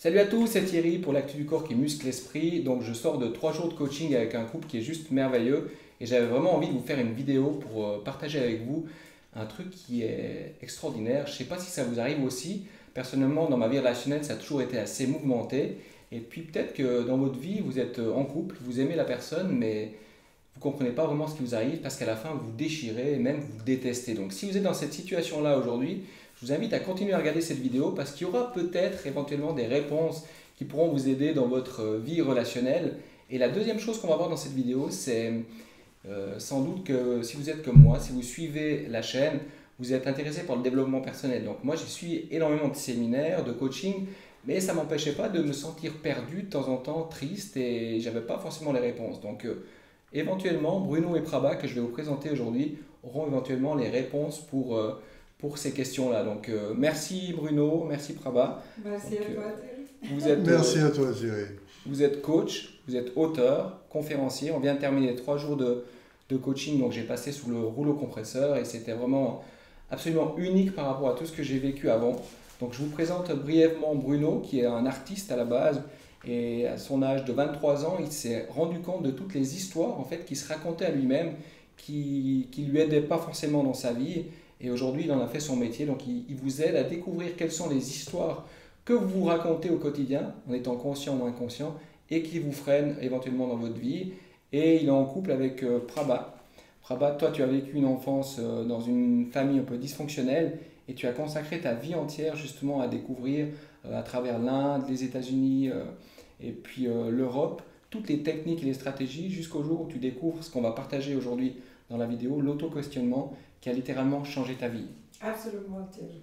Salut à tous, c'est Thierry pour l'actu du corps qui muscle l'esprit. Donc je sors de 3 jours de coaching avec un couple qui est juste merveilleux et j'avais vraiment envie de vous faire une vidéo pour partager avec vous un truc qui est extraordinaire. Je ne sais pas si ça vous arrive aussi. Personnellement, dans ma vie relationnelle, ça a toujours été assez mouvementé. Et puis peut-être que dans votre vie, vous êtes en couple, vous aimez la personne, mais vous ne comprenez pas vraiment ce qui vous arrive parce qu'à la fin, vous déchirez et même vous détestez. Donc si vous êtes dans cette situation-là aujourd'hui, je vous invite à continuer à regarder cette vidéo parce qu'il y aura peut-être éventuellement des réponses qui pourront vous aider dans votre vie relationnelle. Et la deuxième chose qu'on va voir dans cette vidéo, c'est sans doute que si vous êtes comme moi, si vous suivez la chaîne, vous êtes intéressé par le développement personnel. Donc moi, j'y suis énormément de séminaires, de coaching, mais ça ne m'empêchait pas de me sentir perdu de temps en temps, triste, et j'avais pas forcément les réponses. Donc éventuellement, Bruno et Prabha, que je vais vous présenter aujourd'hui, auront éventuellement les réponses pour ces questions-là. Donc merci Bruno, merci Prabha. Merci Donc, à toi Thierry. Vous êtes, Merci à toi Thierry. vous êtes coach, vous êtes auteur, conférencier. On vient de terminer 3 jours de coaching, donc j'ai passé sous le rouleau compresseur et c'était vraiment absolument unique par rapport à tout ce que j'ai vécu avant. Donc je vous présente brièvement Bruno, qui est un artiste à la base, et à son âge de 23 ans, il s'est rendu compte de toutes les histoires en fait, qu'il se racontait à lui-même, qui ne lui aidaient pas forcément dans sa vie. Et aujourd'hui, il en a fait son métier, donc il vous aide à découvrir quelles sont les histoires que vous vous racontez au quotidien, en étant conscient ou inconscient, et qui vous freinent éventuellement dans votre vie. Et il est en couple avec Prabha. Prabha, toi, tu as vécu une enfance dans une famille un peu dysfonctionnelle, et tu as consacré ta vie entière justement à découvrir à travers l'Inde, les États-Unis et puis l'Europe, toutes les techniques et les stratégies jusqu'au jour où tu découvres ce qu'on va partager aujourd'hui dans la vidéo, l'auto-questionnement qui a littéralement changé ta vie. Absolument Thierry.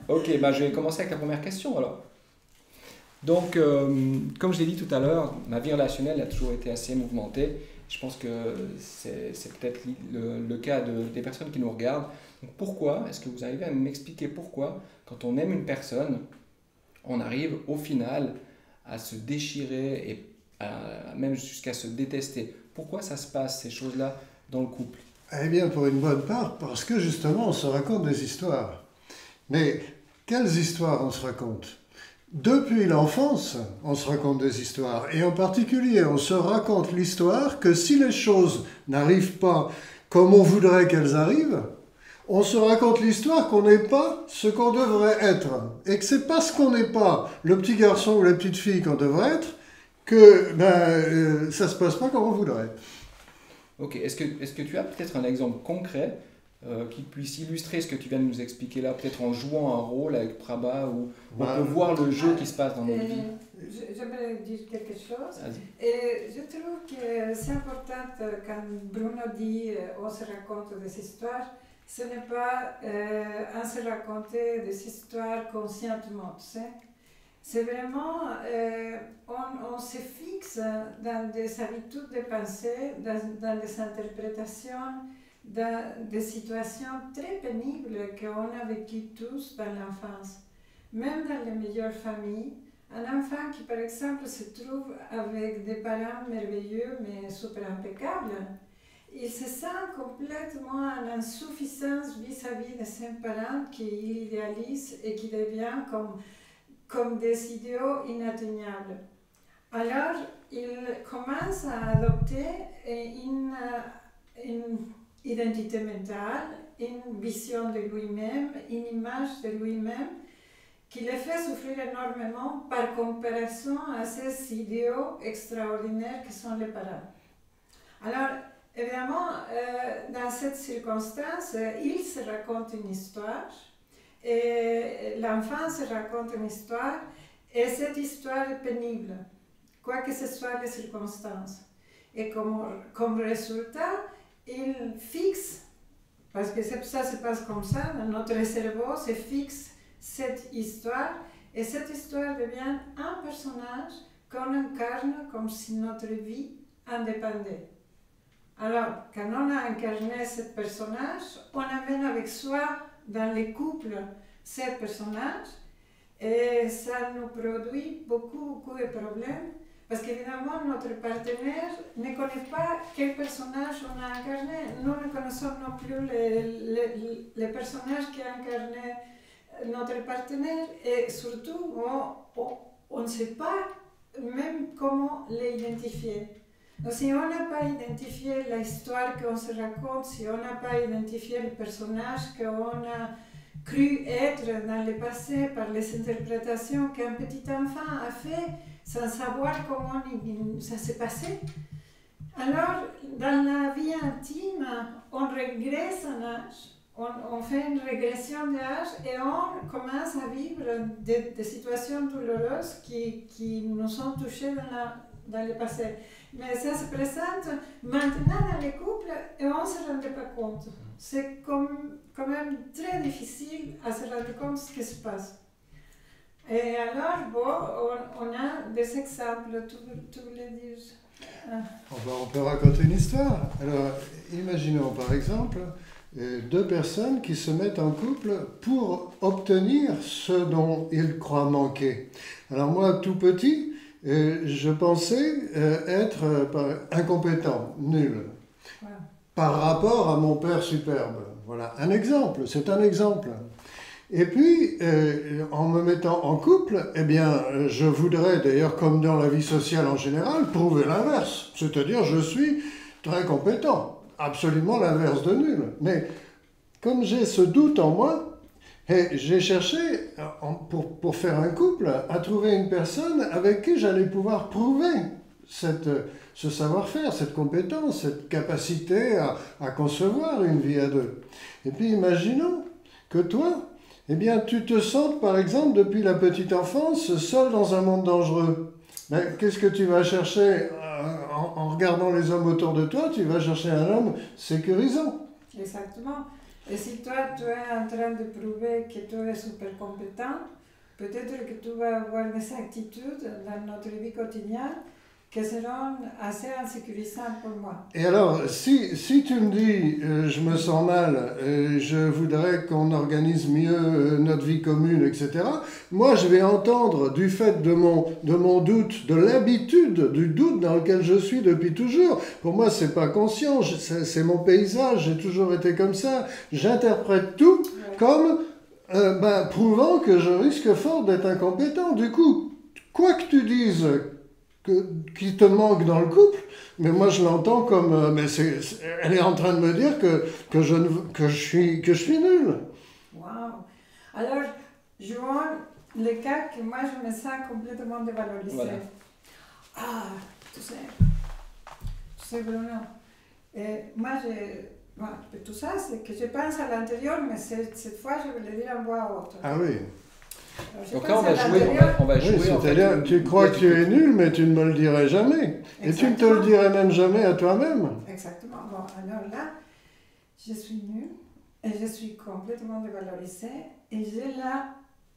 Ok, bah, je vais commencer avec la première question alors. Donc, comme je l'ai dit tout à l'heure, ma vie relationnelle a toujours été assez mouvementée. Je pense que c'est peut-être le cas des personnes qui nous regardent. Donc, pourquoi, est-ce que vous arrivez à m'expliquer pourquoi, quand on aime une personne, on arrive au final à se déchirer et même jusqu'à se détester? Pourquoi ça se passe, ces choses-là, dans le couple? Eh bien, pour une bonne part, parce que justement, on se raconte des histoires. Mais quelles histoires on se raconte? Depuis l'enfance, on se raconte des histoires. Et en particulier, on se raconte l'histoire que si les choses n'arrivent pas comme on voudrait qu'elles arrivent, on se raconte l'histoire qu'on n'est pas ce qu'on devrait être. Et que c'est parce qu'on n'est pas le petit garçon ou la petite fille qu'on devrait être que ça ne se passe pas comme on voudrait. Ok, est-ce que tu as peut-être un exemple concret qui puisse illustrer ce que tu viens de nous expliquer là, peut-être en jouant un rôle avec Prabha, où on peut voir le jeu qui se passe dans notre vie? J'aimerais dire quelque chose. Vas-y. Et je trouve que c'est important quand Bruno dit on se raconte des histoires, ce n'est pas on se raconter des histoires conscientement, tu sais. C'est vraiment, on se fixe dans des habitudes de pensée, dans des interprétations, dans des situations très pénibles qu'on a vécues tous dans l'enfance. Même dans les meilleures familles, un enfant qui par exemple se trouve avec des parents merveilleux mais super impeccables, il se sent complètement en insuffisance vis-à-vis de ses parents qu'il idéalise et qui devient comme des idéaux inatteignables. Alors, il commence à adopter une identité mentale, une vision de lui-même, une image de lui-même qui le fait souffrir énormément par comparaison à ces idéaux extraordinaires que sont les parents. Alors, évidemment, dans cette circonstance, il se raconte une histoire. Et l'enfant se raconte une histoire et cette histoire est pénible, quoi que ce soit les circonstances. Et comme résultat, il fixe, parce que ça se passe comme ça, notre cerveau se fixe cette histoire et cette histoire devient un personnage qu'on incarne comme si notre vie en dépendait. Alors, quand on a incarné ce personnage, on amène avec soi dans les couples ces personnages et ça nous produit beaucoup de problèmes parce qu'évidemment notre partenaire ne connaît pas quel personnage on a incarné. Nous ne connaissons non plus les personnages qui ont incarné notre partenaire et surtout on ne sait pas même comment les identifier. Donc, si on n'a pas identifié l'histoire qu'on se raconte, si on n'a pas identifié le personnage qu'on a cru être dans le passé par les interprétations qu'un petit enfant a fait sans savoir comment ça s'est passé, alors dans la vie intime, on régresse en âge. On fait une régression d'âge et on commence à vivre des situations douloureuses qui nous ont touchés dans le passé. Mais ça se présente maintenant dans les couples et on ne se rendait pas compte. C'est quand même très difficile à se rendre compte de ce qui se passe. Et alors, bon, on a des exemples, tu voulais dire On peut raconter une histoire. Alors, imaginons par exemple deux personnes qui se mettent en couple pour obtenir ce dont ils croient manquer. Alors moi, tout petit, je pensais être incompétent, nul, par rapport à mon père superbe. Voilà, un exemple, c'est un exemple. Et puis, en me mettant en couple, eh bien, je voudrais, d'ailleurs, comme dans la vie sociale en général, prouver l'inverse. C'est-à-dire, je suis très compétent. Absolument l'inverse de nul. Mais comme j'ai ce doute en moi, j'ai cherché, pour faire un couple, à trouver une personne avec qui j'allais pouvoir prouver ce savoir-faire, cette compétence, cette capacité à concevoir une vie à deux. Et puis imaginons que toi, eh bien, tu te sens, par exemple, depuis la petite enfance, seul dans un monde dangereux. Mais qu'est-ce que tu vas chercher en regardant les hommes autour de toi? Tu vas chercher un homme sécurisant. Exactement. Et si toi, tu es en train de prouver que tu es super compétent, peut-être que tu vas avoir des attitudes dans notre vie quotidienne qui seront assez insécurisantes pour moi. Et alors, si tu me dis, je me sens mal, je voudrais qu'on organise mieux notre vie commune, etc., moi je vais entendre du fait de mon doute, de l'habitude du doute dans lequel je suis depuis toujours. Pour moi, c'est pas conscient, c'est mon paysage, j'ai toujours été comme ça. J'interprète tout comme prouvant que je risque fort d'être incompétent. Du coup, quoi que tu dises qui te manque dans le couple, mais moi je l'entends comme elle est en train de me dire que je suis nul. Waouh! Alors, jouons le cas que moi je me sens complètement dévalorisée. Voilà. Ah, tu sais Bruno, moi tout ça c'est que je pense à l'intérieur, mais cette fois je vais le dire en voix haute. Ah oui. Donc là, on va jouer. Oui, c'est-à-dire, tu crois que tu es nul, mais tu ne me le dirais jamais. Exactement. Et tu ne te le dirais même jamais à toi-même. Exactement. Bon, alors là, je suis nulle et je suis complètement dévalorisée et j'ai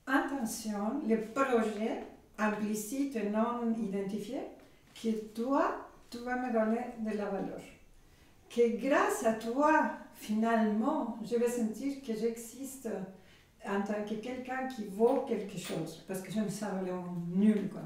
l'intention, le projet implicite et non identifié que toi, tu vas me donner de la valeur. Que grâce à toi, finalement, je vais sentir que j'existe en tant que quelqu'un qui vaut quelque chose, parce que je me sens vraiment nulle, quoi.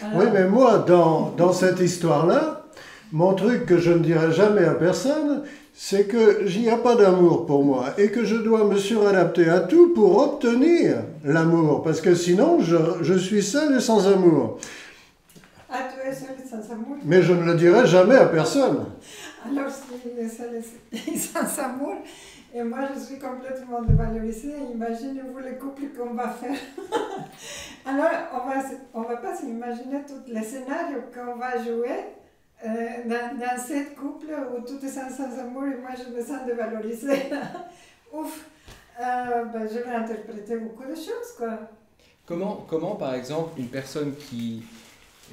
Alors... Oui, mais moi, dans cette histoire-là, mon truc que je ne dirai jamais à personne, c'est qu'il n'y a pas d'amour pour moi et que je dois me suradapter à tout pour obtenir l'amour, parce que sinon, je suis seul et sans amour. Ah, tu es seul et sans amour? Mais je ne le dirai jamais à personne. Alors, si tu es seul et sans amour, et moi, je suis complètement dévalorisée. Imaginez-vous le couple qu'on va faire. Alors, on va pas s'imaginer tous les scénarios qu'on va jouer dans ce couple où tout est sans amour et moi, je me sens dévalorisée. Ouf, je vais interpréter beaucoup de choses, quoi. Comment, par exemple, une personne qui,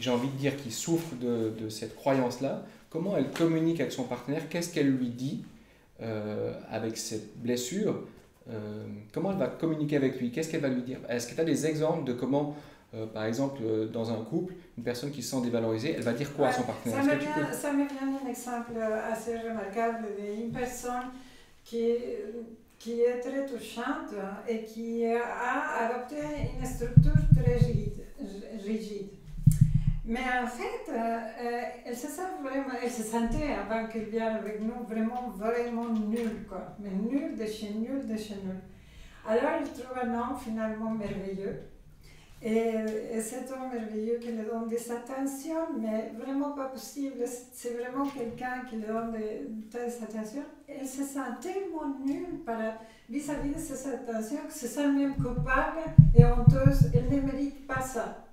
j'ai envie de dire, qui souffre de cette croyance-là, comment elle communique avec son partenaire? Qu'est-ce qu'elle lui dit avec cette blessure, comment elle va communiquer avec lui? Qu'est-ce qu'elle va lui dire? Est-ce que tu as des exemples de comment, par exemple, dans un couple, une personne qui se sent dévalorisée, elle va dire quoi à son partenaire? Ça me vient un exemple assez remarquable d'une personne qui est très touchante et qui a adopté une structure très rigide. Mais en fait, elle se sentait avant qu'elle vienne avec nous vraiment nulle, quoi. Mais nulle de chez nul. Alors elle trouve un homme finalement merveilleux. Et cet homme merveilleux qui lui donne des attentions, mais vraiment pas possible. C'est vraiment quelqu'un qui lui donne des attentions. Elle se sent tellement nulle vis-à-vis de ces attentions que se sent même coupable et honteuse. Elle ne mérite pas ça.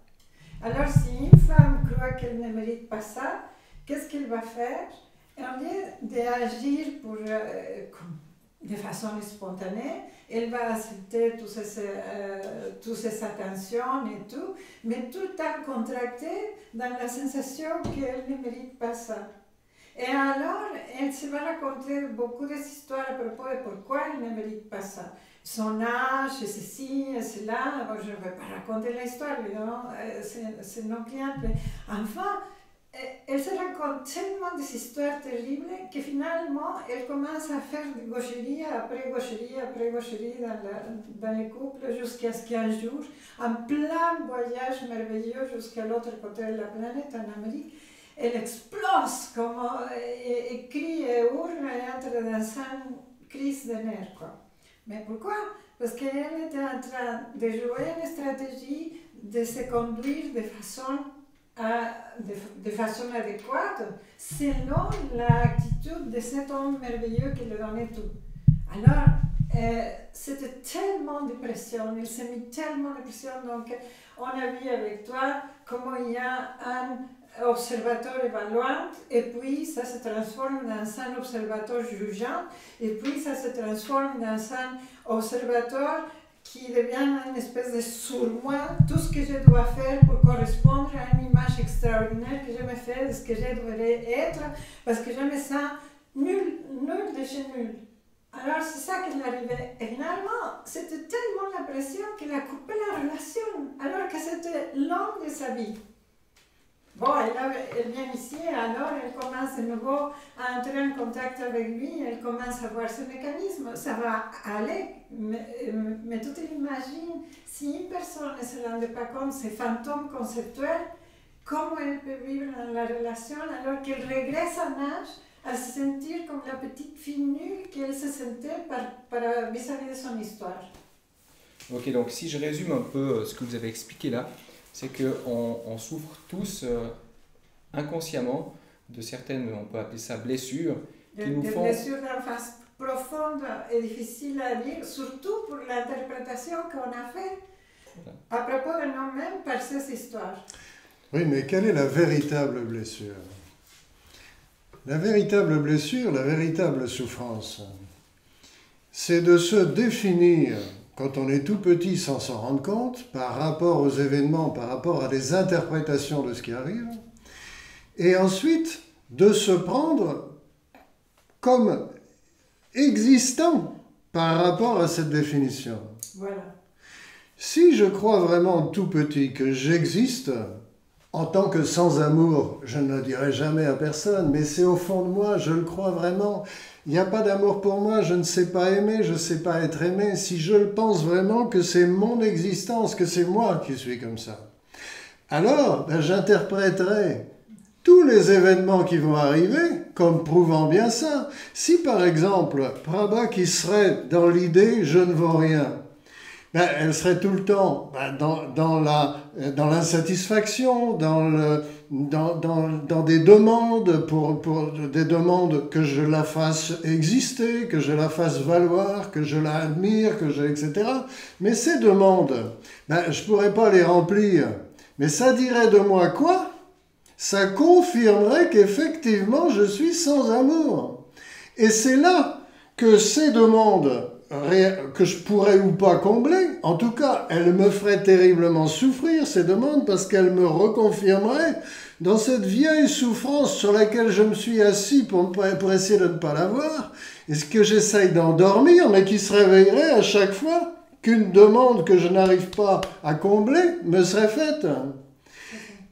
Alors, si une femme croit qu'elle ne mérite pas ça, qu'est-ce qu'elle va faire? Au lieu d'agir de façon spontanée, elle va accepter toutes ces attentions et tout, mais tout en contracté dans la sensation qu'elle ne mérite pas ça. Et alors, elle se va raconter beaucoup d'histoires à propos de pourquoi elle ne mérite pas ça. Son âge, et ceci, et cela. Bon, je ne vais pas raconter l'histoire, évidemment, c'est nos clients, mais enfin, elle se raconte tellement des histoires terribles que finalement, elle commence à faire gaucherie après gaucherie après gaucherie dans les couples jusqu'à ce qu'un jour, en plein voyage merveilleux jusqu'à l'autre côté de la planète, en Amérique, elle explose, et crie et hurle et entre dans une crise de nerfs, quoi. Mais pourquoi? Parce qu'elle était en train de jouer une stratégie de se conduire de façon adéquate selon l'attitude de cet homme merveilleux qui lui donnait tout. Alors, c'était tellement de pression, il s'est mis tellement de pression, donc on a vu avec toi comment il y a un observateur évaluant, et puis ça se transforme dans un observateur jugeant, et puis ça se transforme dans un observateur qui devient une espèce de sur-moi, tout ce que je dois faire pour correspondre à une image extraordinaire que je me fais de ce que je devrais être, parce que je me sens nul de chez nul. Alors c'est ça qui m'arrivait. Et finalement, c'était tellement la pression qu'elle a coupé la relation, alors que c'était l'homme de sa vie. Bon, elle vient ici, alors elle commence de nouveau à entrer en contact avec lui, elle commence à voir ce mécanisme, ça va aller, mais tu t'imagines, si une personne ne se rendait pas compte, ces fantômes conceptuels, comment elle peut vivre dans la relation alors qu'elle régresse en âge à se sentir comme la petite fille nulle qu'elle se sentait vis-à-vis de son histoire. Ok, donc si je résume un peu ce que vous avez expliqué là, c'est qu'on souffre tous inconsciemment de certaines, on peut appeler ça blessures, Des blessures d'enfance profondes et difficiles à dire, surtout pour l'interprétation qu'on a faite à propos de nous-mêmes par ces histoires. Oui, mais quelle est la véritable blessure? La véritable blessure, la véritable souffrance, c'est de se définir, quand on est tout petit sans s'en rendre compte, par rapport aux événements, par rapport à des interprétations de ce qui arrive, et ensuite de se prendre comme existant par rapport à cette définition. Voilà. Si je crois vraiment tout petit que j'existe, en tant que sans amour, je ne le dirai jamais à personne, mais c'est au fond de moi, je le crois vraiment. Il n'y a pas d'amour pour moi, je ne sais pas aimer, je ne sais pas être aimé. Si je le pense vraiment que c'est mon existence, que c'est moi qui suis comme ça, alors j'interpréterai tous les événements qui vont arriver comme prouvant bien ça. Si par exemple, Prabha qui serait dans l'idée « je ne vaux rien », elle serait tout le temps dans l'insatisfaction, dans des demandes, pour des demandes que je la fasse exister, que je la fasse valoir, que je la admire, etc. Mais ces demandes, je ne pourrais pas les remplir. Mais ça dirait de moi quoi? Ça confirmerait qu'effectivement je suis sans amour. Et c'est là que ces demandes que je pourrais ou pas combler, en tout cas, elles me feraient terriblement souffrir, ces demandes, parce qu'elles me reconfirmeraient dans cette vieille souffrance sur laquelle je me suis assis pour essayer de ne pas la voir, et ce que j'essaye d'endormir, mais qui se réveillerait à chaque fois qu'une demande que je n'arrive pas à combler me serait faite.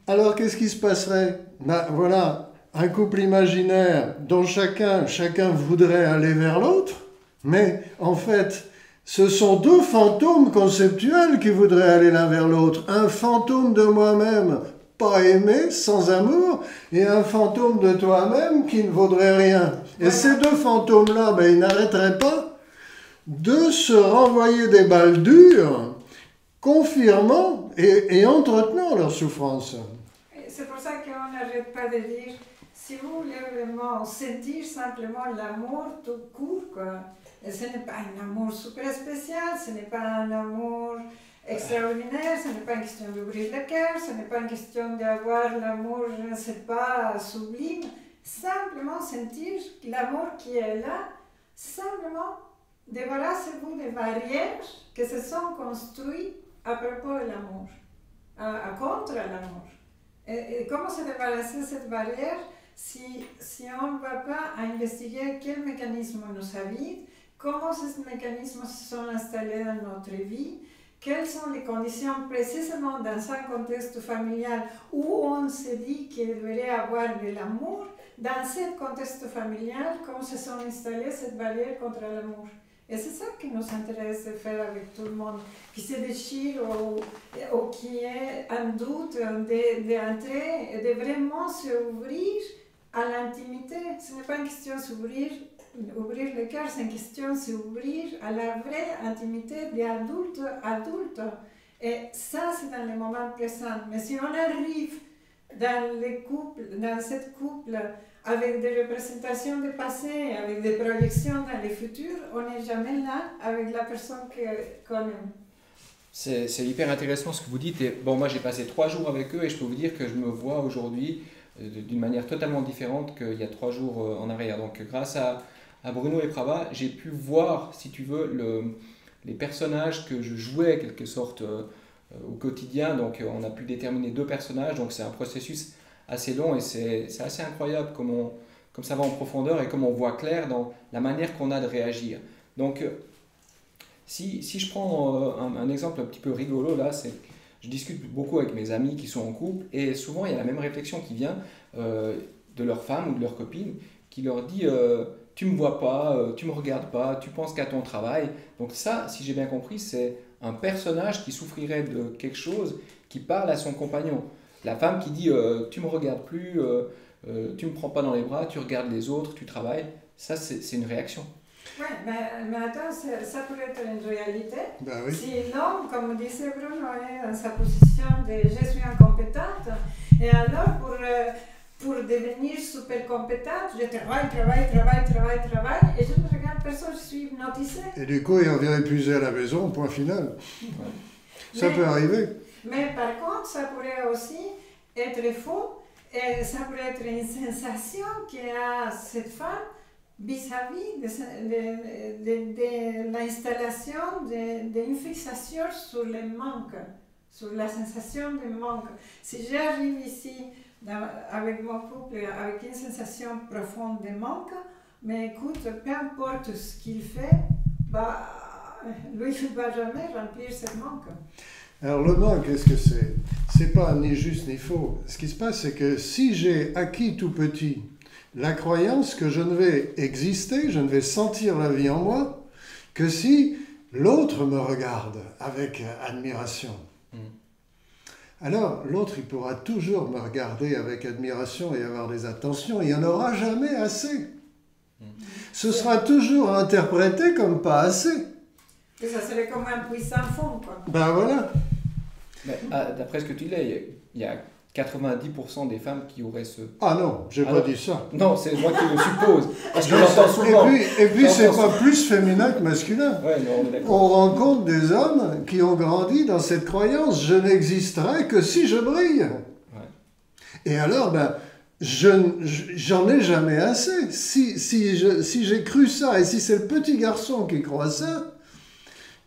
Alors, qu'est-ce qui se passerait? Voilà, un couple imaginaire dont chacun voudrait aller vers l'autre, mais en fait, ce sont deux fantômes conceptuels qui voudraient aller l'un vers l'autre. Un fantôme de moi-même, pas aimé, sans amour, et un fantôme de toi-même qui ne vaudrait rien. Et ces deux fantômes-là, ils n'arrêteraient pas de se renvoyer des balles dures, confirmant et entretenons leur souffrance. C'est pour ça qu'on n'arrête pas de dire, si vous voulez vraiment sentir simplement l'amour tout court, quoi, et ce n'est pas un amour super spécial, ce n'est pas un amour extraordinaire, ce n'est pas une question d'ouvrir le cœur, ce n'est pas une question d'avoir l'amour, je ne sais pas, sublime. Simplement sentir l'amour qui est là, simplement débarrassez-vous des barrières qui se sont construites à propos de l'amour, contre l'amour. Et comment se débarrasser de cette barrière si on ne va pas investiguer quels mécanismes nous habitent, comment ces mécanismes se sont installés dans notre vie, quelles sont les conditions précisément dans un contexte familial où on se dit qu'il devrait avoir de l'amour, dans ce contexte familial, comment se sont installées cette barrière contre l'amour. Et c'est ça qui nous intéresse de faire avec tout le monde, qui se déchire ou qui est un doute d'entrer et de vraiment s'ouvrir à l'intimité. Ce n'est pas une question d'ouvrir le cœur, c'est une question de s'ouvrir à la vraie intimité d'adulte à adulte. Et ça, c'est dans le moment présent. Mais si on arrive dans cette couple, avec des représentations du passé, avec des projections dans le futur, on n'est jamais là avec la personne qu'on aime. C'est hyper intéressant ce que vous dites. Et bon, moi j'ai passé 3 jours avec eux et je peux vous dire que je me vois aujourd'hui d'une manière totalement différente qu'il y a 3 jours en arrière. Donc grâce à Bruno et Prava, j'ai pu voir, si tu veux, les personnages que je jouais en quelque sorte au quotidien. Donc on a pu déterminer 2 personnages, donc c'est un processus assez long et c'est assez incroyable comme ça va en profondeur et comme on voit clair dans la manière qu'on a de réagir. Donc si je prends un exemple un petit peu rigolo là, c'est je discute beaucoup avec mes amis qui sont en couple et souvent il y a la même réflexion qui vient de leur femme ou de leur copine qui leur dit tu me vois pas, tu me regardes pas, tu penses qu'à ton travail. Donc ça, si j'ai bien compris, c'est un personnage qui souffrirait de quelque chose qui parle à son compagnon. La femme qui dit tu me regardes plus, tu me prends pas dans les bras, tu regardes les autres, tu travailles, ça c'est une réaction. Oui, mais attends, ça pourrait être une réalité. Ben oui. Si l'homme, comme disait Bruno, est dans sa position de je suis incompétente, et alors pour devenir super compétente, je travaille, et je ne regarde personne, je suis hypnotisée. Et du coup, il revient épuisé à la maison, point final. Ça peut arriver. Mais par contre, ça pourrait aussi être faux, et ça pourrait être une sensation qu'a cette femme vis-à-vis de l'installation d'une fixation sur le manque, sur la sensation de manque. Si j'arrive ici avec mon couple avec une sensation profonde de manque, mais écoute, peu importe ce qu'il fait, lui il ne va jamais remplir ce manque. Alors le manque, qu'est-ce que c'est? C'est pas ni juste ni faux. Ce qui se passe, c'est que si j'ai acquis tout petit la croyance que je ne vais exister, je ne vais sentir la vie en moi, que si l'autre me regarde avec admiration. Alors l'autre, il pourra toujours me regarder avec admiration et avoir des attentions, il n'y en aura jamais assez. Ce sera toujours interprété comme pas assez. Et ça serait comme un puits sans fond, quoi. Ben voilà. D'après ce que tu dis, il y a 90% des femmes qui auraient ce... Ah non, j'ai pas dit ça. Non, c'est moi qui le suppose. Parce que j'entends souvent. Et puis c'est pas plus féminin que masculin. Ouais, non, on est d'accord. On rencontre des hommes qui ont grandi dans cette croyance, je n'existerai que si je brille. Ouais. Et alors, j'en ai jamais assez. Si j'ai cru ça, et si c'est le petit garçon qui croit ça,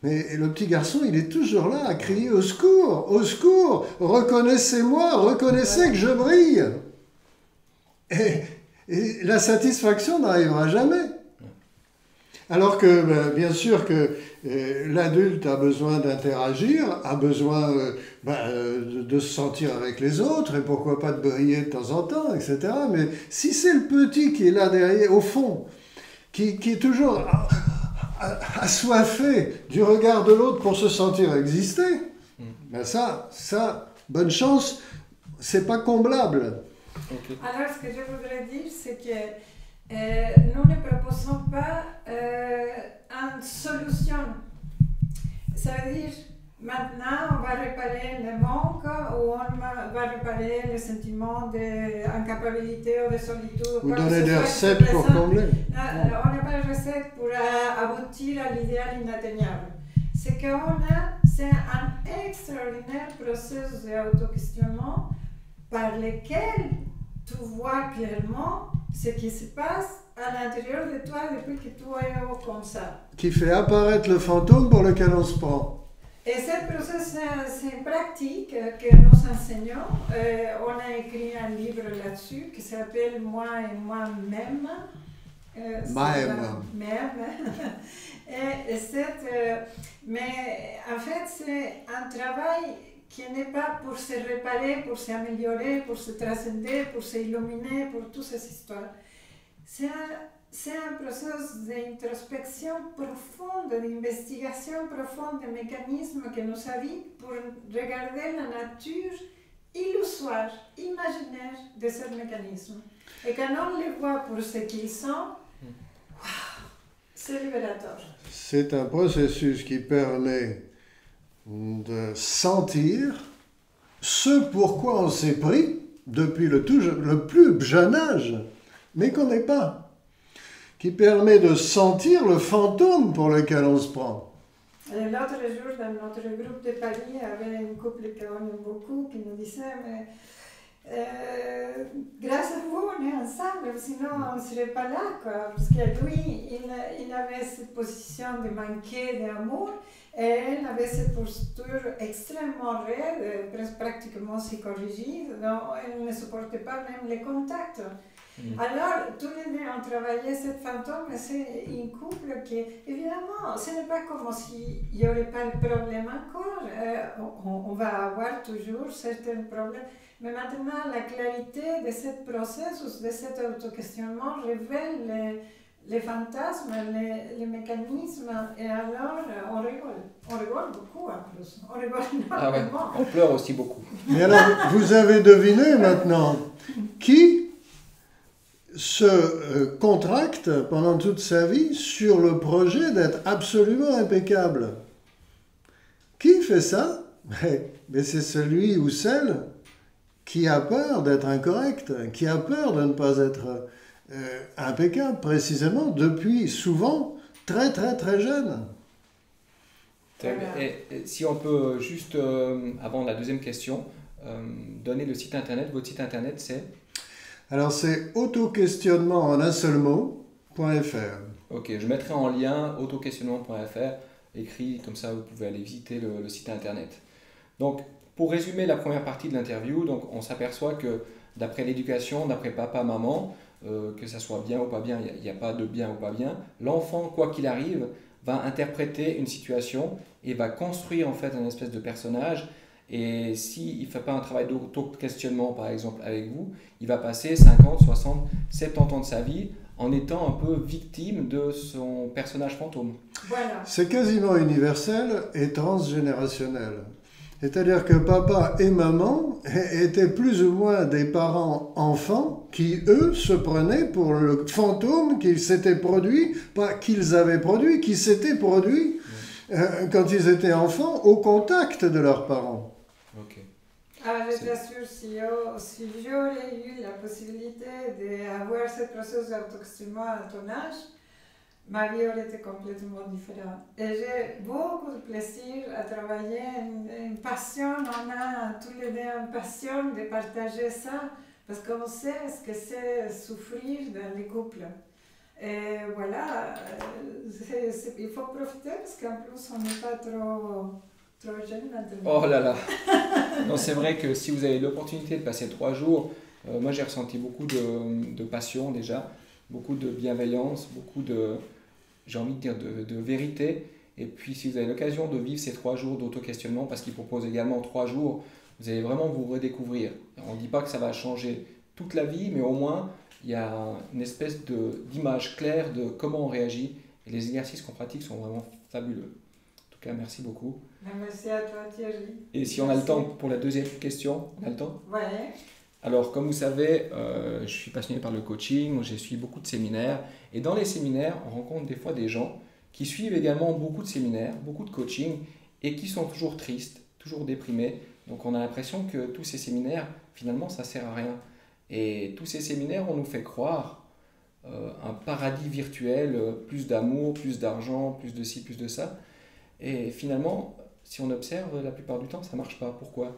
mais le petit garçon, il est toujours là à crier au secours, reconnaissez-moi, reconnaissez que je brille. Et la satisfaction n'arrivera jamais. Alors que, bien sûr que l'adulte a besoin d'interagir, a besoin de se sentir avec les autres, et pourquoi pas de briller de temps en temps, etc. Mais si c'est le petit qui est là derrière, au fond, qui est toujours assoiffé du regard de l'autre pour se sentir exister, ben ça, bonne chance, c'est pas comblable. Okay. Alors, ce que je voudrais dire, c'est que nous ne proposons pas une solution. Ça veut dire, maintenant, on va réparer le manque ou on va réparer le sentiment d'incapacité ou de solitude. Vous donnez des recettes pour combler. On n'a pas de recette pour aboutir à l'idéal inatteignable. Ce qu'on a, c'est un extraordinaire processus d'auto-questionnement par lequel tu vois clairement ce qui se passe à l'intérieur de toi depuis que tu es comme ça. Qui fait apparaître le fantôme pour lequel on se prend. Et ce processus, c'est une pratique que nous enseignons. On a écrit un livre là-dessus qui s'appelle Moi et moi-même. Mais en fait, c'est un travail qui n'est pas pour se réparer, pour s'améliorer, pour se transcender, pour s'illuminer, pour toutes ces histoires. C'est un processus d'introspection profonde, d'investigation profonde des mécanismes que nous avons pour regarder la nature illusoire, imaginaire de ces mécanismes. Et quand on les voit pour ce qu'ils sont, c'est libérateur. C'est un processus qui permet de sentir ce pourquoi on s'est pris depuis le plus jeune âge, mais qu'on n'est pas. Qui permet de sentir le fantôme pour lequel on se prend. L'autre jour, dans notre groupe de Paris, il y avait un couple qu'on aime beaucoup qui nous disait mais, grâce à vous, on est ensemble, sinon on ne serait pas là. Quoi. Parce que lui, il avait cette position de manquer d'amour et elle avait cette posture extrêmement raide, pratiquement psychorigide, donc elle ne supportait pas même les contacts. Alors, tous les deux ont travaillé cette fantôme, mais c'est un couple qui, évidemment, ce n'est pas comme s'il n'y aurait pas de problème encore. On va avoir toujours certains problèmes. Mais maintenant, la clarité de ce processus, de cet auto-questionnement révèle les fantasmes, les mécanismes, et alors on rigole. On rigole beaucoup en plus. On rigole énormément. On pleure aussi beaucoup. Mais alors, vous avez deviné maintenant qui se contracte pendant toute sa vie sur le projet d'être absolument impeccable. Qui fait ça? Mais c'est celui ou celle qui a peur d'être incorrect, qui a peur de ne pas être impeccable, précisément depuis souvent très très très jeune. Et si on peut juste, avant la deuxième question, donner le site internet. Votre site internet c'est? Alors c'est autoquestionnement en un seul mot.fr. Ok, je mettrai en lien autoquestionnement.fr, écrit comme ça vous pouvez aller visiter le site internet. Donc pour résumer la première partie de l'interview, donc on s'aperçoit que d'après l'éducation, d'après papa, maman, que ça soit bien ou pas bien, il n'y a pas de bien ou pas bien, l'enfant quoi qu'il arrive va interpréter une situation et va construire en fait un espèce de personnage. Et s'il ne fait pas un travail d'auto-questionnement, par exemple, avec vous, il va passer 50, 60, 70 ans de sa vie en étant un peu victime de son personnage fantôme. Voilà. C'est quasiment universel et transgénérationnel. C'est-à-dire que papa et maman étaient plus ou moins des parents enfants qui, eux, se prenaient pour le fantôme qu'ils s'étaient produit, pas qu'ils avaient produit, qui s'étaient produit quand ils étaient enfants au contact de leurs parents. Okay. Alors, je t'assure, si j'aurais eu la possibilité d'avoir ce processus d'auto-questionnement à ton âge, ma vie aurait été complètement différente. Et j'ai beaucoup de plaisir à travailler, une passion, on a tous les deux une passion de partager ça, parce qu'on sait ce que c'est souffrir dans les couples. Et voilà, il faut profiter, parce qu'en plus on n'est pas trop jeune maintenant. Oh là là. Non, c'est vrai que si vous avez l'opportunité de passer 3 jours, moi j'ai ressenti beaucoup de passion déjà, beaucoup de bienveillance, beaucoup de, j'ai envie de dire, de vérité. Et puis si vous avez l'occasion de vivre ces 3 jours d'auto-questionnement, parce qu'il propose également 3 jours, vous allez vraiment vous redécouvrir. On ne dit pas que ça va changer toute la vie, mais au moins il y a une espèce d'image claire de comment on réagit. Et les exercices qu'on pratique sont vraiment fabuleux. En tout cas, merci beaucoup. Merci à toi Thierry. Et si on a le temps pour la deuxième question, on a le temps? Ouais. Alors, comme vous savez, je suis passionné par le coaching, j'ai suivi beaucoup de séminaires. Et dans les séminaires, on rencontre des fois des gens qui suivent également beaucoup de séminaires, beaucoup de coaching, et qui sont toujours tristes, toujours déprimé. Donc on a l'impression que tous ces séminaires, finalement, ça sert à rien. Et tous ces séminaires, on nous fait croire un paradis virtuel, plus d'amour, plus d'argent, plus de ci, plus de ça. Et finalement, si on observe, la plupart du temps, ça ne marche pas. Pourquoi?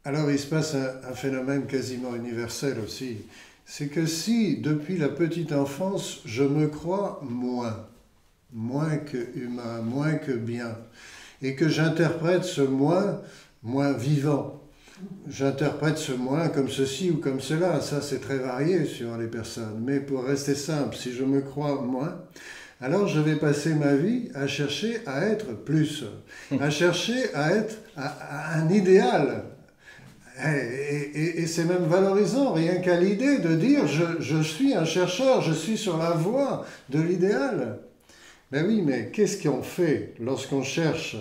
Alors il se passe un phénomène quasiment universel aussi. C'est que si, depuis la petite enfance, je me crois moins que humain, moins que bien, et que j'interprète ce moins vivant, j'interprète ce moins comme ceci ou comme cela, ça c'est très varié suivant les personnes, mais pour rester simple, si je me crois moins, alors je vais passer ma vie à chercher à être plus, à chercher à être à un idéal. Et c'est même valorisant, rien qu'à l'idée de dire je suis un chercheur, je suis sur la voie de l'idéal. Ben oui, mais qu'est-ce qu'on fait lorsqu'on cherche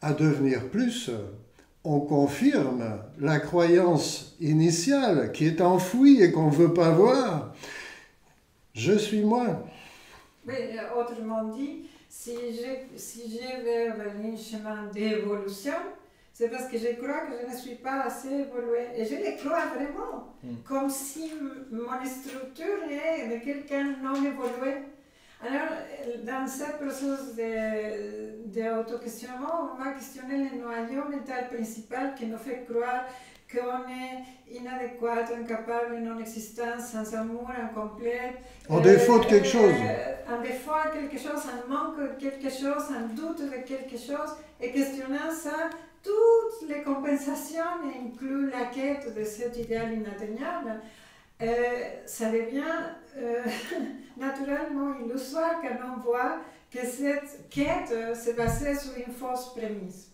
à devenir plus? On confirme la croyance initiale qui est enfouie et qu'on ne veut pas voir. Je suis moi. Mais autrement dit, si je vais vers un chemin d'évolution, c'est parce que je crois que je ne suis pas assez évoluée. Et je le crois vraiment, comme si mon structure est de quelqu'un non évolué. Alors, dans ce processus d'auto-questionnement, on va questionner le noyau mental principal qui nous fait croire qu'on est inadéquat, incapable, non existant, sans amour, incomplet. En défaut de quelque chose. En défaut de quelque chose, en manque de quelque chose, en doute de quelque chose. Et questionnant ça, toutes les compensations, incluent la quête de cet idéal inatteignable, ça devient naturellement illusoire quand on voit que cette quête s'est basée sur une fausse prémisse.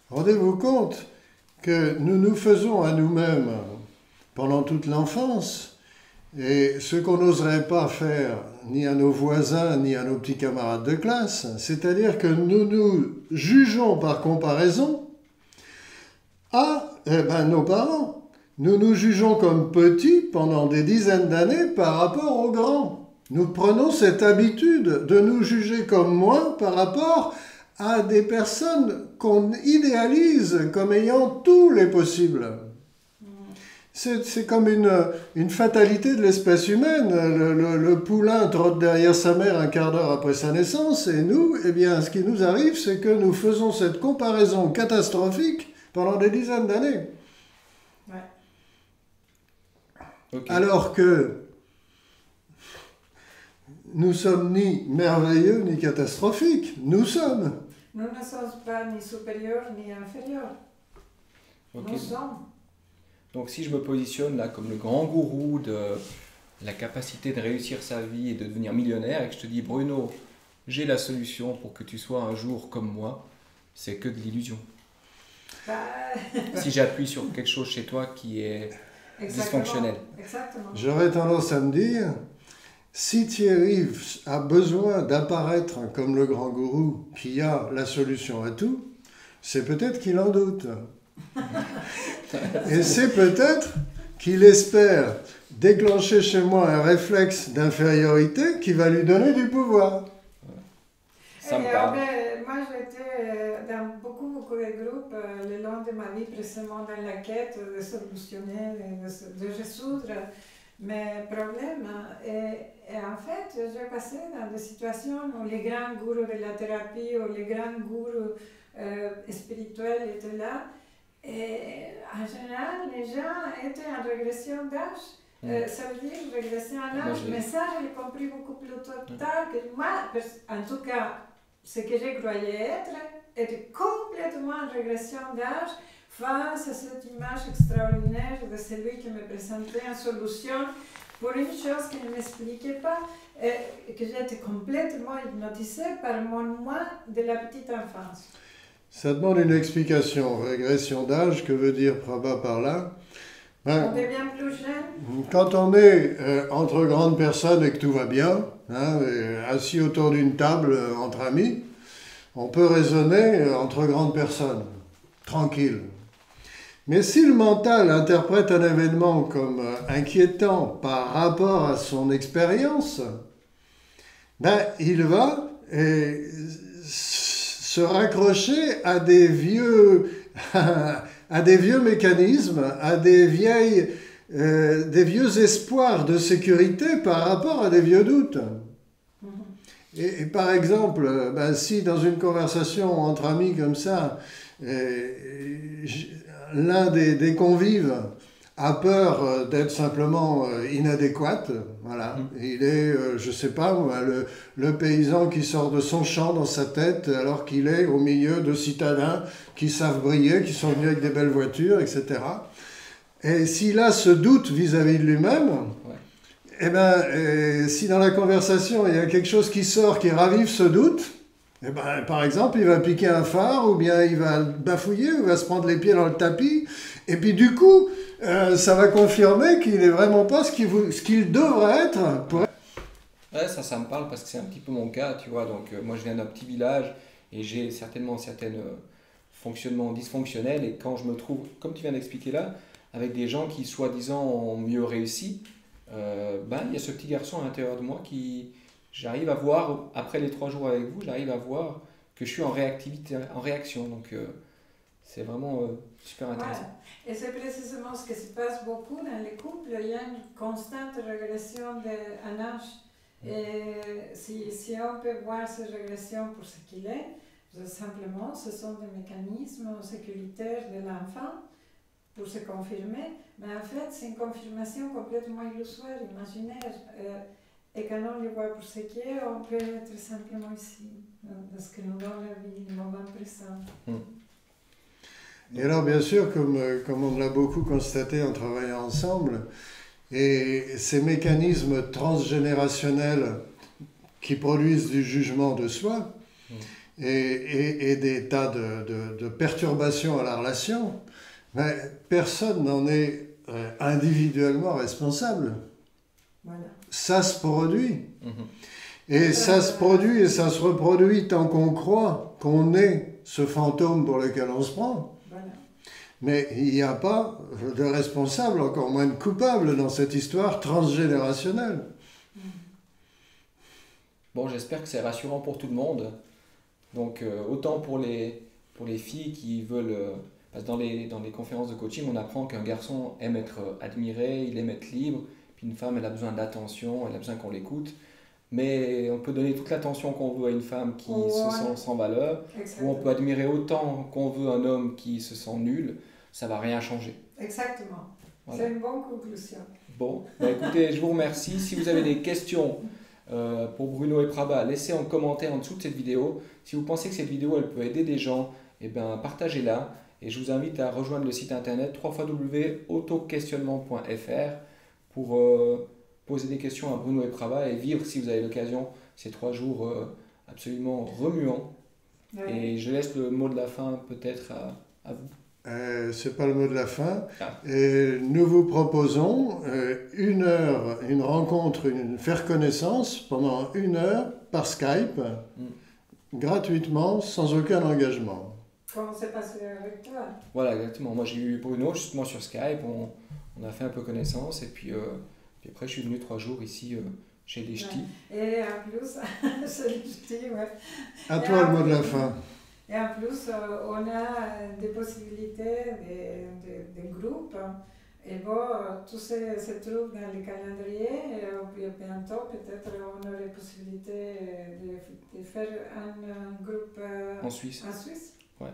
Rendez-vous compte que nous nous faisons à nous-mêmes pendant toute l'enfance, et ce qu'on n'oserait pas faire ni à nos voisins ni à nos petits camarades de classe, c'est-à-dire que nous nous jugeons par comparaison à nos parents. Nous nous jugeons comme petits pendant des dizaines d'années par rapport aux grands. Nous prenons cette habitude de nous juger comme moins par rapport à des personnes qu'on idéalise comme ayant tous les possibles. C'est comme une fatalité de l'espèce humaine. Le poulain trotte derrière sa mère un quart d'heure après sa naissance, et nous, eh bien, ce qui nous arrive, c'est que nous faisons cette comparaison catastrophique pendant des dizaines d'années. Ouais. Okay. Alors que nous sommes ni merveilleux ni catastrophiques. Nous sommes. Nous ne sommes pas ni supérieurs ni inférieurs. Okay. Nous sommes. Donc si je me positionne là comme le grand gourou de la capacité de réussir sa vie et de devenir millionnaire, et que je te dis Bruno, j'ai la solution pour que tu sois un jour comme moi, c'est que de l'illusion. Si j'appuie sur quelque chose chez toi qui est dysfonctionnel. Exactement. J'aurais tendance à me dire, si Thierry a besoin d'apparaître comme le grand gourou qui a la solution à tout, c'est peut-être qu'il en doute. Et c'est peut-être qu'il espère déclencher chez moi un réflexe d'infériorité qui va lui donner du pouvoir. Ça me parle. Moi, j'étais dans beaucoup de groupes le long de ma vie, précisément dans la quête de solutionner, de résoudre mes problèmes. Et en fait, j'ai passé dans des situations où les grands gourous de la thérapie ou les grands gourous spirituels étaient là. Et en général, les gens étaient en régression d'âge. Ça veut dire régression en âge, mais ça, je l'ai compris beaucoup plus tard que moi. En tout cas, ce que je croyais être était complètement en régression d'âge face à cette image extraordinaire de celui qui me présentait une solution pour une chose qu'il ne m'expliquait pas, et que j'étais complètement hypnotisée par mon moi de la petite enfance. Ça demande une explication. Régression d'âge, que veut dire Prabha par là? On devient plus jeune. Quand on est entre grandes personnes et que tout va bien, assis autour d'une table entre amis, on peut raisonner entre grandes personnes, tranquille. Mais si le mental interprète un événement comme inquiétant par rapport à son expérience, il va se se raccrocher à des vieux, à des vieux mécanismes, à des vieux espoirs de sécurité par rapport à des vieux doutes. Et par exemple, si dans une conversation entre amis comme ça, l'un des convives a peur d'être simplement inadéquat, voilà. Il est, je sais pas, le paysan qui sort de son champ dans sa tête alors qu'il est au milieu de citadins qui savent briller, qui sont venus avec des belles voitures, etc. Et s'il a ce doute vis-à-vis de lui-même, eh ben, si dans la conversation il y a quelque chose qui sort, qui ravive ce doute, eh ben, par exemple, il va piquer un phare, ou bien il va bafouiller, ou il va se prendre les pieds dans le tapis, et puis du coup, ça va confirmer qu'il n'est vraiment pas ce qu'il devrait être. Ouais, ça me parle parce que c'est un petit peu mon cas, tu vois. Donc, moi, je viens d'un petit village et j'ai certainement certains fonctionnements dysfonctionnels. Et quand je me trouve, comme tu viens d'expliquer là, avec des gens qui, soi-disant, ont mieux réussi, il y a ce petit garçon à l'intérieur de moi qui, j'arrive à voir, après les 3 jours avec vous, j'arrive à voir que je suis en réactivité, en réaction. Donc, c'est vraiment super intéressant. Voilà. Et c'est précisément ce qui se passe beaucoup dans les couples. Il y a une constante régression en âge. Et si on peut voir cette régression pour ce qu'il est, simplement, ce sont des mécanismes sécuritaires de l'enfant pour se confirmer. Mais en fait, c'est une confirmation complètement illusoire, imaginaire. Et quand on le voit pour ce qui est, on peut être simplement ici, dans ce que nous donne la vie, le moment présent. Et alors, bien sûr, comme on l'a beaucoup constaté en travaillant ensemble, et ces mécanismes transgénérationnels qui produisent du jugement de soi et des tas de perturbations à la relation, mais personne n'en est individuellement responsable. Voilà. Ça se produit. Et ça se produit et ça se reproduit tant qu'on croit qu'on est ce fantôme pour lequel on se prend. Mais il n'y a pas de responsable, encore moins de coupable dans cette histoire transgénérationnelle. Bon, j'espère que c'est rassurant pour tout le monde. Donc, autant pour les filles qui veulent... parce que dans les conférences de coaching, on apprend qu'un garçon aime être admiré, il aime être libre, puis une femme, elle a besoin d'attention, elle a besoin qu'on l'écoute. Mais on peut donner toute l'attention qu'on veut à une femme qui se sent sans valeur, ou on peut admirer autant qu'on veut un homme qui se sent nul, ça ne va rien changer. Exactement. Voilà. C'est une bonne conclusion. Bon, écoutez, je vous remercie. Si vous avez des questions pour Bruno et Prabha, laissez en commentaire en dessous de cette vidéo. Si vous pensez que cette vidéo elle peut aider des gens, partagez-la. Et je vous invite à rejoindre le site internet www.autoquestionnement.fr pour poser des questions à Bruno et Prabha et vivre, si vous avez l'occasion, ces 3 jours absolument remuants. Ouais. Et je laisse le mot de la fin peut-être à vous. C'est pas le mot de la fin. Et nous vous proposons 1 heure, une rencontre, faire connaissance pendant 1 heure par Skype, gratuitement, sans aucun engagement. Comment c'est passé avec toi? Voilà, exactement. Moi, j'ai eu Bruno justement sur Skype. On a fait un peu connaissance et puis après, je suis venu 3 jours ici chez les Ch'tis. Et en plus, chez les Ch'tis, ouais. À toi le mot de la fin. Et en plus, on a des possibilités de groupes. Et bon, tout se trouve dans le calendrier. Et bientôt, peut-être, on a la possibilité de faire un groupe en Suisse. En Suisse. Ouais.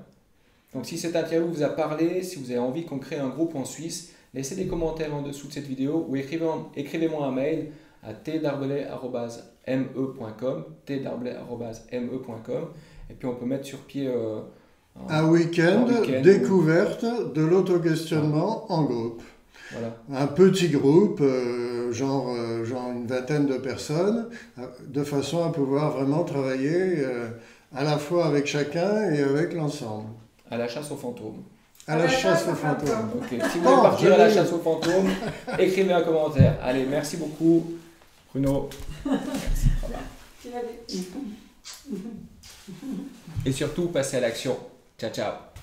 Donc, si cette interview vous a parlé, si vous avez envie qu'on crée un groupe en Suisse, laissez des commentaires en dessous de cette vidéo ou écrivez-moi un mail à tdarbelet@me.com. Et puis on peut mettre sur pied un week-end découverte de l'auto-questionnement en groupe. Voilà. Un petit groupe, genre une vingtaine de personnes, de façon à pouvoir vraiment travailler à la fois avec chacun et avec l'ensemble. À la chasse aux fantômes. À la chasse aux fantômes. Okay. Si vous voulez partir à la chasse aux fantômes, écrivez un commentaire. Allez, merci beaucoup, Bruno. Merci. Et surtout, passez à l'action. Ciao, ciao.